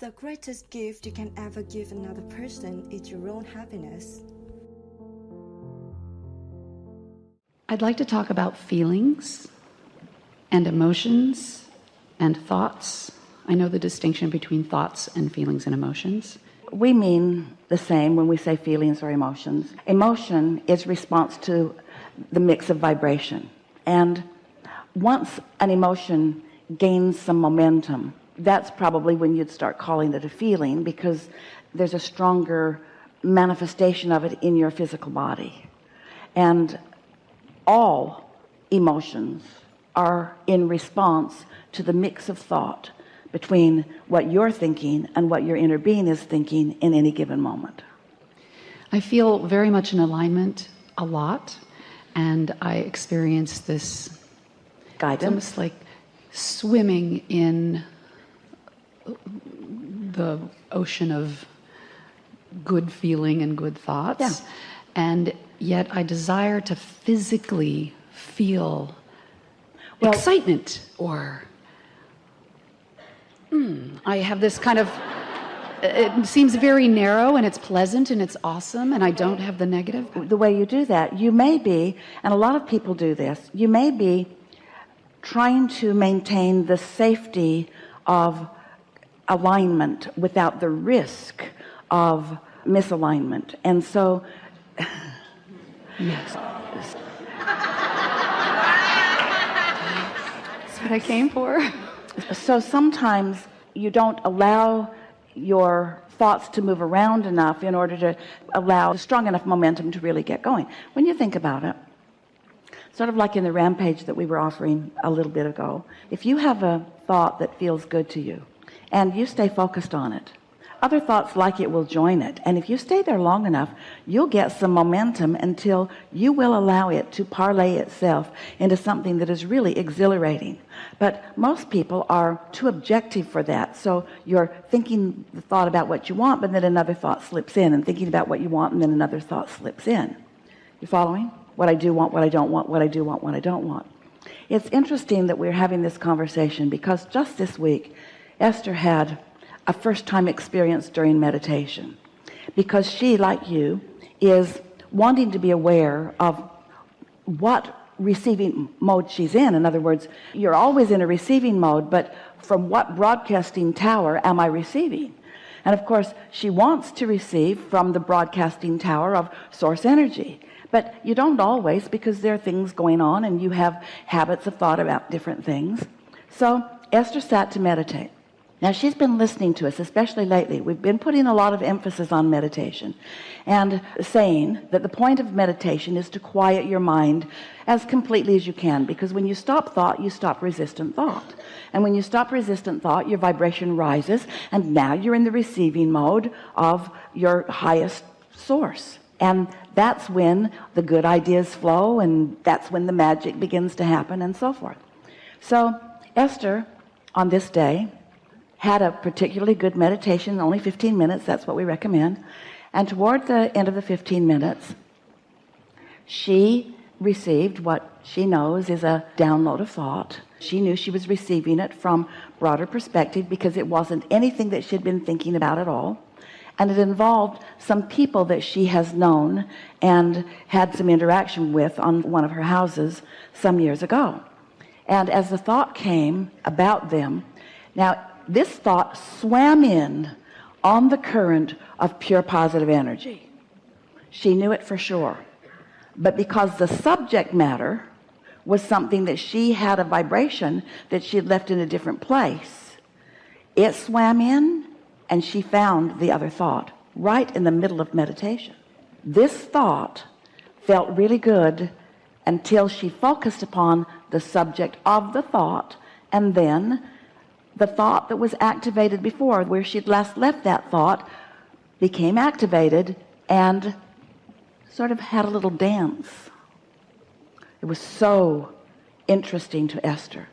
The greatest gift you can ever give another person is your own happiness. I'd like to talk about feelings and emotions and thoughts. I know the distinction between thoughts and feelings and emotions. We mean the same when we say feelings or emotions. Emotion is response to the mix of vibration. And once an emotion gains some momentum, that's probably when you'd start calling it a feeling, because there's a stronger manifestation of it in your physical body. And all emotions are in response to the mix of thought between what you're thinking and what your inner being is thinking in any given moment. I feel very much in alignment a lot, and I experience this Guidance. It's almost like swimming in the ocean of good feeling and good thoughts. Yeah. And yet I desire to physically feel excitement, or I have this kind of, it seems very narrow and it's pleasant and it's awesome, and I don't have the negative. The way you do that, you may be, and a lot of people do this, you may be trying to maintain the safety of alignment without the risk of misalignment. And so yes, that's what I came for. So sometimes you don't allow your thoughts to move around enough in order to allow strong enough momentum to really get going. When you think about it, sort of like in the rampage that we were offering a little bit ago, if you have a thought that feels good to you and you stay focused on it, other thoughts like it will join it. And if you stay there long enough, you'll get some momentum until you will allow it to parlay itself into something that is really exhilarating. But most people are too objective for that. So you're thinking the thought about what you want, but then another thought slips in, and thinking about what you want, and then another thought slips in. You following? What I do want, what I don't want, what I do want, what I don't want. It's interesting that we're having this conversation, because just this week Esther had a first-time experience during meditation, because she, like you, is wanting to be aware of what receiving mode she's in. In other words, you're always in a receiving mode, but from what broadcasting tower am I receiving? And of course she wants to receive from the broadcasting tower of source energy, but you don't always, because there are things going on and you have habits of thought about different things. So Esther sat to meditate. Now she's been listening to us, especially lately. We've been putting a lot of emphasis on meditation and saying that the point of meditation is to quiet your mind as completely as you can, because when you stop thought, you stop resistant thought. And when you stop resistant thought, your vibration rises, and now you're in the receiving mode of your highest source. And that's when the good ideas flow, and that's when the magic begins to happen, and so forth. So Esther, on this day, had a particularly good meditation, only 15 minutes, that's what we recommend. And toward the end of the 15 minutes, she received what she knows is a download of thought. She knew she was receiving it from broader perspective, because it wasn't anything that she'd been thinking about at all. And it involved some people that she has known and had some interaction with on one of her houses some years ago. And as the thought came about them, now this thought swam in on the current of pure positive energy. She knew it for sure. But because the subject matter was something that she had a vibration that she had left in a different place, it swam in, and she found the other thought right in the middle of meditation. This thought felt really good until she focused upon the subject of the thought, and then the thought that was activated before, where she'd last left that thought, became activated and sort of had a little dance. It was so interesting to Esther.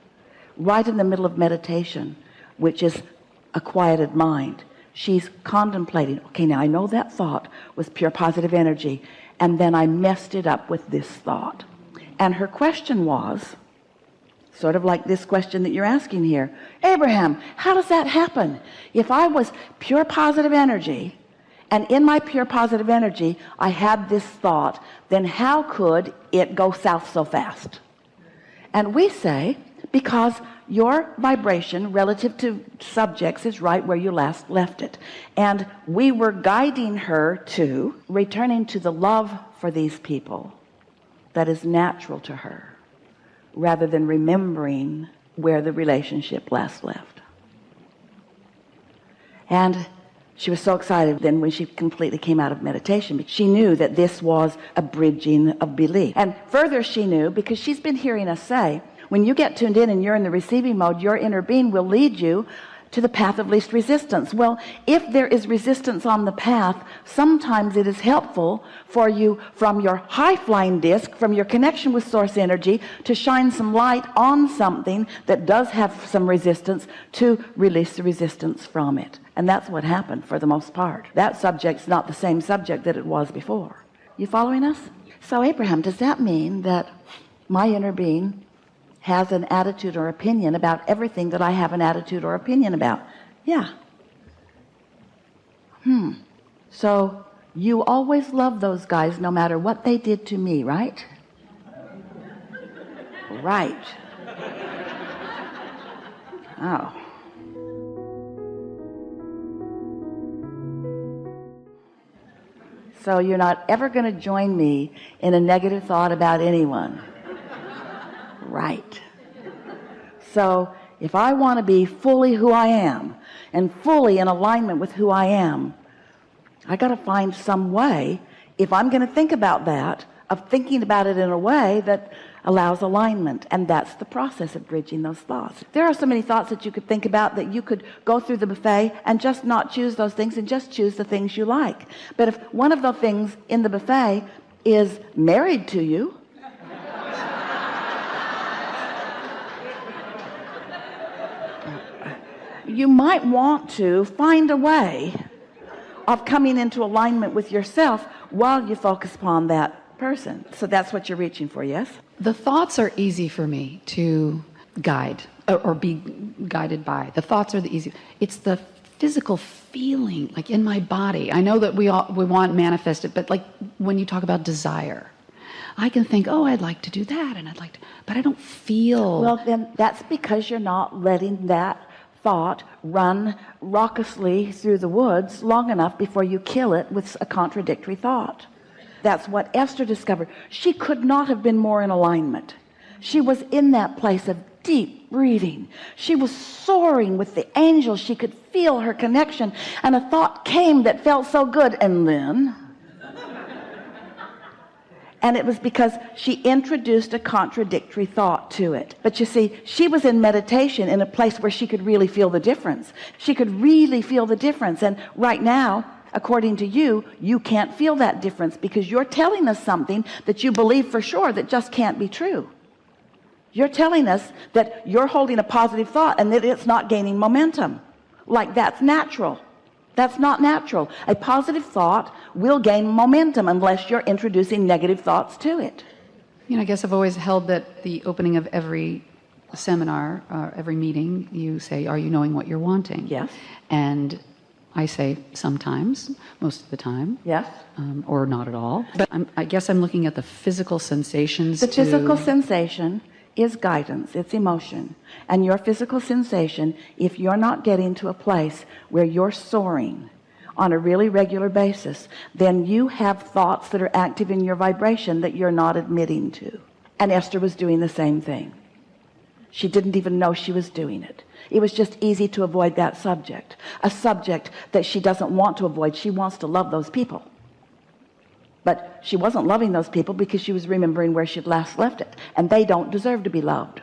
Right in the middle of meditation, which is a quieted mind, she's contemplating, okay, now I know that thought was pure positive energy, and then I messed it up with this thought. And her question was, Sort of like this question that you're asking here. Abraham, how does that happen? If I was pure positive energy, and in my pure positive energy, I had this thought, then how could it go south so fast? And we say, because your vibration relative to subjects is right where you last left it. And we were guiding her to returning to the love for these people that is natural to her, rather than remembering where the relationship last left. And she was so excited then when she completely came out of meditation. She knew that this was a bridging of belief. And further she knew, because she's been hearing us say, when you get tuned in and you're in the receiving mode, your inner being will lead you to the path of least resistance. Well, if there is resistance on the path, sometimes it is helpful for you from your high-flying disc, from your connection with source energy, to shine some light on something that does have some resistance, to release the resistance from it. And that's what happened for the most part. That subject's not the same subject that it was before. You following us? So Abraham, does that mean that my inner being has an attitude or opinion about everything that I have an attitude or opinion about? Yeah. So you always love those guys no matter what they did to me, right? Right. Oh. So you're not ever going to join me in a negative thought about anyone. Right. So if I want to be fully who I am and fully in alignment with who I am, I got to find some way, if I'm going to think about that, of thinking about it in a way that allows alignment. And that's the process of bridging those thoughts. There are so many thoughts that you could think about that you could go through the buffet and just not choose those things and just choose the things you like. But if one of the things in the buffet is married to you, you might want to find a way of coming into alignment with yourself while you focus upon that person. So that's what you're reaching for, yes? The thoughts are easy for me to guide or be guided by. The thoughts are the easy. It's the physical feeling, like in my body. I know that we want manifested, but like when you talk about desire, I can think, oh, I'd like to do that, and I'd like to, but I don't feel. Well, then that's because you're not letting that thought run raucously through the woods long enough before you kill it with a contradictory thought. That's what Esther discovered. She could not have been more in alignment. She was in that place of deep breathing. She was soaring with the angels. She could feel her connection, and a thought came that felt so good, and then and it was because she introduced a contradictory thought to it. But you see, she was in meditation in a place where she could really feel the difference. She could really feel the difference. And right now, according to you, you can't feel that difference because you're telling us something that you believe for sure that just can't be true. You're telling us that you're holding a positive thought and that it's not gaining momentum. Like that's natural. That's not natural. A positive thought will gain momentum unless you're introducing negative thoughts to it. You know, I guess I've always held that the opening of every seminar, every meeting, you say, are you knowing what you're wanting? Yes. And I say sometimes, most of the time. Yes. Or not at all. But I guess I'm looking at the physical sensations. The physical sensation is guidance, it's emotion. And your physical sensation, if you're not getting to a place where you're soaring on a really regular basis, then you have thoughts that are active in your vibration that you're not admitting to. And Esther was doing the same thing. She didn't even know she was doing it. It was just easy to avoid that subject, a subject that she doesn't want to avoid. She wants to love those people. But she wasn't loving those people because she was remembering where she'd last left it. And they don't deserve to be loved.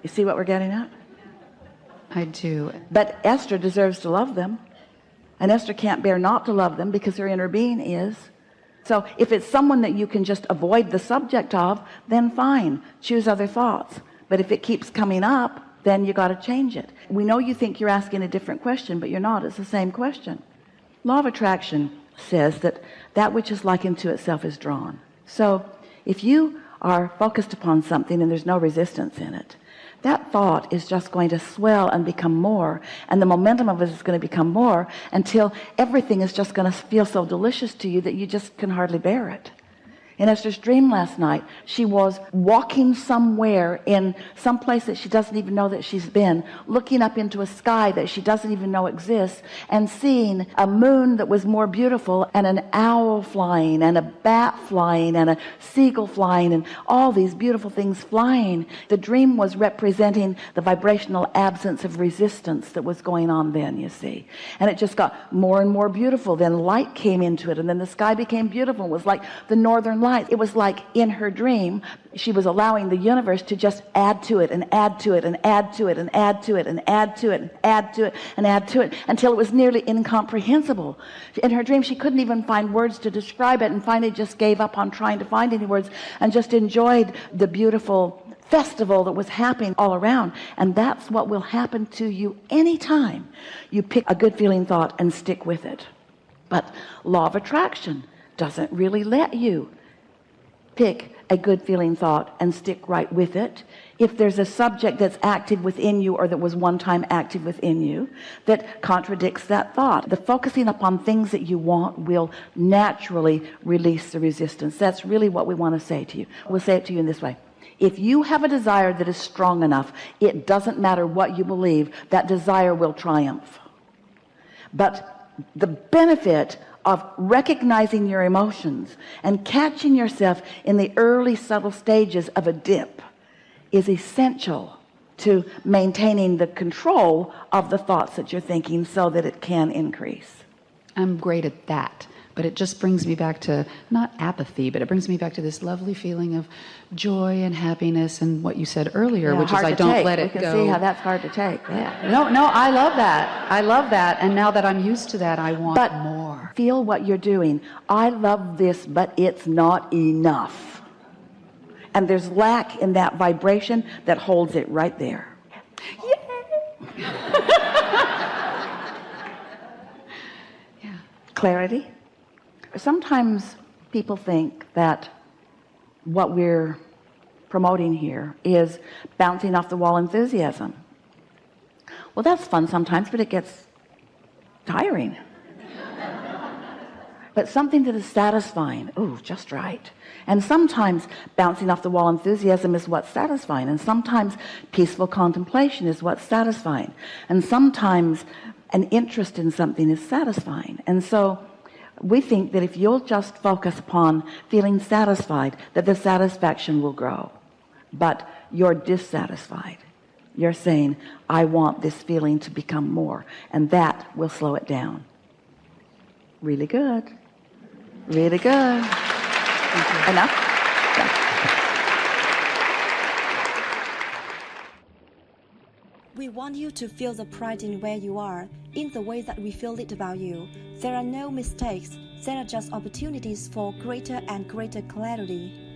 You see what we're getting at? I do. But Esther deserves to love them. And Esther can't bear not to love them because her inner being is. So if it's someone that you can just avoid the subject of, then fine. Choose other thoughts. But if it keeps coming up, then you got to change it. We know you think you're asking a different question, but you're not. It's the same question. Law of attraction says that that which is like unto itself is drawn. So if you are focused upon something and there's no resistance in it, that thought is just going to swell and become more, and the momentum of it is going to become more until everything is just going to feel so delicious to you that you just can hardly bear it. In Esther's dream last night, she was walking somewhere in some place that she doesn't even know that she's been, looking up into a sky that she doesn't even know exists, and seeing a moon that was more beautiful, and an owl flying, and a bat flying, and a seagull flying, and all these beautiful things flying. The dream was representing the vibrational absence of resistance that was going on then, you see. And it just got more and more beautiful. Then light came into it, and then the sky became beautiful. It was like the northern light. It was like in her dream she was allowing the universe to just add to it and add to it and add to it and add to it and add to it and add to it and add to it until it was nearly incomprehensible. In her dream she couldn't even find words to describe it, and finally just gave up on trying to find any words and just enjoyed the beautiful festival that was happening all around. And that's what will happen to you anytime you pick a good feeling thought and stick with it. But law of attraction doesn't really let you pick a good feeling thought and stick right with it. If there's a subject that's active within you, or that was one time active within you, that contradicts that thought, the focusing upon things that you want will naturally release the resistance. That's really what we want to say to you. We'll say it to you in this way: if you have a desire that is strong enough, it doesn't matter what you believe, that desire will triumph. But the benefit of recognizing your emotions and catching yourself in the early subtle stages of a dip is essential to maintaining the control of the thoughts that you're thinking so that it can increase. I'm great at that. But it just brings me back to, not apathy, but it brings me back to this lovely feeling of joy and happiness, and what you said earlier, which is I don't let it go. We can see how that's hard to take. Yeah. No, I love that. I love that. And now that I'm used to that, I want more. Feel what you're doing. I love this, but it's not enough. And there's lack in that vibration that holds it right there. Yay! Yeah. Clarity. Sometimes people think that what we're promoting here is bouncing off the wall enthusiasm. Well, that's fun sometimes, but it gets tiring. But something that is satisfying, ooh, just right. And sometimes bouncing off the wall enthusiasm is what's satisfying, and sometimes peaceful contemplation is what's satisfying, and sometimes an interest in something is satisfying. And so we think that if you'll just focus upon feeling satisfied, that the satisfaction will grow. But you're dissatisfied. You're saying, I want this feeling to become more, and that will slow it down. Really good. Really good. Enough? Yeah. We want you to feel the pride in where you are, in the way that we feel it about you. There are no mistakes. There are just opportunities for greater and greater clarity.